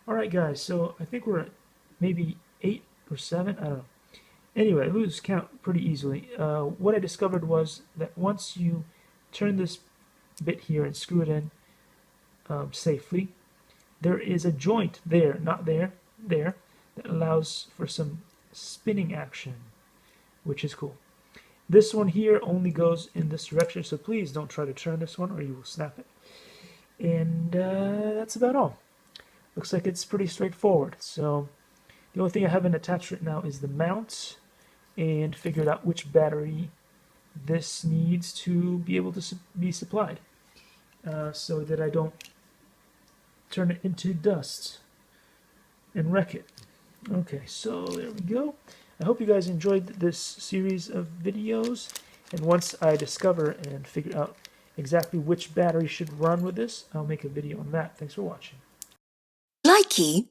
Alright guys, so I think we're at maybe 8 or 7, I don't know. Anyway, I lose count pretty easily. What I discovered was that once you turn this bit here and screw it in safely, there is a joint there, not there, there, that allows for some spinning action, which is cool. This one here only goes in this direction, so please don't try to turn this one or you will snap it. And that's about all. Looks like it's pretty straightforward. So the only thing I haven't attached right now is the mount and figured out which battery this needs to be able to be supplied so that I don't turn it into dust and wreck it. Okay, so there we go. I hope you guys enjoyed this series of videos, and once I discover and figure out exactly which battery should run with this, I'll make a video on that. Thanks for watching. Likey.